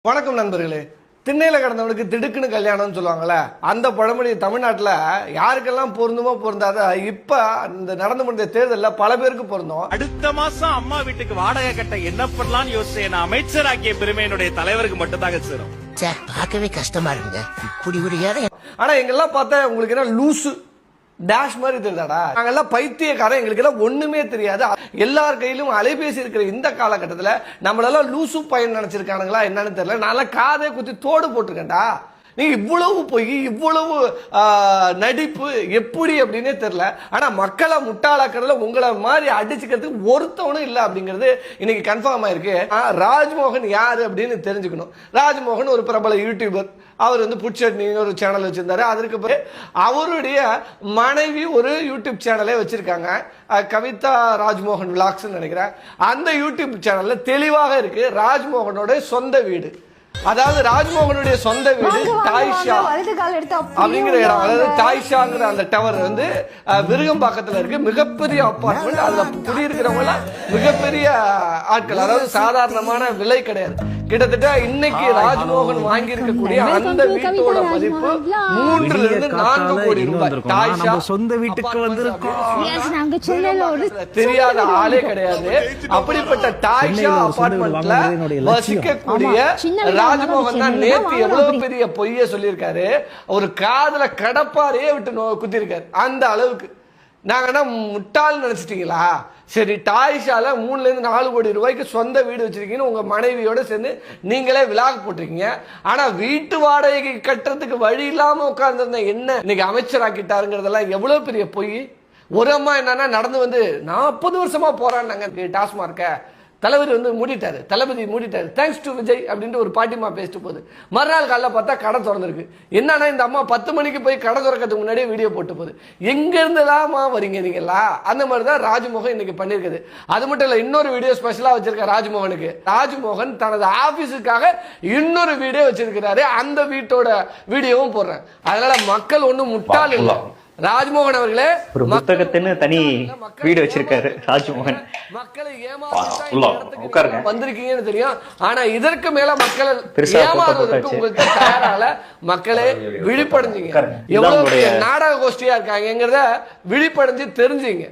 வணக்கம் நண்பர்களே. திண்ணையில கடந்தவனுக்கு திடுக்குன்னு கல்யாணம்னு சொல்லுவாங்கல்ல, அந்த பழமொழி தமிழ்நாட்டில் யாருக்கெல்லாம் பொருந்துமோ பொருந்தாத இப்ப இந்த நடந்து முடிந்த தேர்தலில் பல பேருக்கு பொருந்தும். அடுத்த மாசம் அம்மா வீட்டுக்கு வாடகை கட்ட என்ன பண்ணலாம்னு யோசிச்சு அமைச்சராக்கிய பெருமை என்னுடைய தலைவருக்கு மட்டும் தாங்க சேரும். பார்க்கவே கஷ்டமா இருக்குங்க இப்படி ஒரு இடம். ஆனா எங்கெல்லாம் பார்த்தா உங்களுக்கு என்ன லூசு டேஷ் மாதிரி தெரியாதா? நாங்கெல்லாம் பைத்தியக்காரன், எங்களுக்கு எல்லாம் ஒண்ணுமே தெரியாது. எல்லார் கையிலும் அலைபேசி இருக்கிற இந்த காலகட்டத்தில் நம்மளெல்லாம் லூசு பையன் நினைச்சிருக்கானுங்களா என்னன்னு தெரியல. நான் காதை குத்தி தோடு போட்டிருக்கேன்டா. நீங்க இவ்வளவு போய் இவ்வளவு நடிப்பு எப்படி அப்படின்னே தெரியல. ஆனா மக்களை முட்டாளாக்குறதுல உங்களை மாதிரி அடிச்சுக்கிறதுக்கு ஒருத்தவனும் இல்லை அப்படிங்கிறது இன்னைக்கு கன்ஃபார்ம் ஆயிருக்கு. ராஜ்மோகன் யாரு அப்படின்னு தெரிஞ்சுக்கணும். ராஜ்மோகன் ஒரு பிரபல யூடியூபர். அவர் புட்சட்னி ஒரு சேனல் வச்சிருந்தாரு. அதற்கு பிறகு அவருடைய மனைவி ஒரு யூடியூப் சேனலே வச்சிருக்காங்க, கவிதா ராஜ்மோகன் விளாக்ஸ் நினைக்கிறேன். அந்த யூடியூப் சேனல்ல தெளிவாக இருக்கு ராஜ்மோகனோட சொந்த வீடு, அதாவது ராஜ்மோகனுடைய சொந்த வீடு டாய்ஷா அப்படிங்கிற இடம். அதாவது டாய்ஷாங்கிற அந்த டவர் விருகம்பாக்கத்துல இருக்கு. மிகப்பெரிய அப்பார்ட்மெண்ட். அதுல குடியிருக்கிறவங்க மிகப்பெரிய ஆட்கள், அதாவது சாதாரணமான விலை கிடையாது. கிட்டத்தட்ட இன்னைக்கு ராஜ்மோகன் வாங்கி இருக்கக்கூடிய அந்த வீட்டோட மதிப்பு 3 to 4 கோடி ரூபாய். டாய்ஷா சொந்த வீட்டுக்கு வந்திருக்கோம், தெரியாத ஆளே கிடையாது. அப்படிப்பட்ட டாய்ஷா அபார்ட்மெண்ட்ல வசிக்கக்கூடிய ராஜ்மோகன் தான் நேத்து எவ்வளவு பெரிய பொய்ய சொல்லியிருக்காரு. ஒரு காதல கடப்பாரையே விட்டு குத்தி இருக்காரு. அந்த அளவுக்கு நாங்க என்ன முட்டாள் நினைச்சிட்டீங்களா? சரி, டாய்ஷால 3 to 4 கோடி ரூபாய்க்கு சொந்த வீடு வச்சிருக்கீங்கன்னு உங்க மனைவியோட சேர்ந்து நீங்களே விலாக் போட்டிருக்கீங்க. ஆனா வீட்டு வாடகை கட்டுறதுக்கு வழி இல்லாம உட்கார்ந்துருந்த என்ன இன்னைக்கு அமைச்சராக்கிட்டாருங்கிறதெல்லாம் எவ்வளவு பெரிய பொய். ஒரு அம்மா என்னன்னா நடந்து 40 வருஷமா போராடினாங்க டாஸ்மார்க்க. தலைவர் மூடிட்டாரு, தளபதி மூடிட்டாரு, தேங்க்ஸ் டு விஜய் அப்படின்ட்டு ஒரு பாட்டிமா பேசிட்டு போகுது. மறுநாள் காலைல பார்த்தா கடை திறந்துருக்கு. என்னன்னா இந்த அம்மா 10 மணிக்கு போய் கடை திறக்கிறதுக்கு முன்னாடியே வீடியோ போட்டு போகுது. எங்க இருந்துலாமா வரீங்க நீங்களா? அந்த மாதிரி தான் ராஜ்மோகன் இன்னைக்கு பண்ணிருக்குது. அது மட்டும் இல்ல, இன்னொரு வீடியோ ஸ்பெஷலா வச்சிருக்க ராஜ்மோகனுக்கு. ராஜ்மோகன் தனது ஆபீஸுக்காக இன்னொரு வீடியோ வச்சிருக்கிறாரு. அந்த வீட்டோட வீடியோவும் போடுறேன். அதனால மக்கள் ஒண்ணும் முட்டாள் இல்லை. ராஜ்மோகன் அவர்களே ஒரு புத்தகத்தின்னு தனி வீடு வச்சிருக்காரு ராஜ்மோகன். மக்களை ஏமாற்ற வந்திருக்கீங்கன்னு தெரியும். ஆனா இதற்கு மேல மக்களை ஏமாறுவதற்கு உங்களுக்கு தயாரால மக்களே விழிப்படைஞ்சீங்க. எவ்வளவு நாடக கோஷ்டியா இருக்காங்கிறத விழிப்படைஞ்சு தெரிஞ்சீங்க.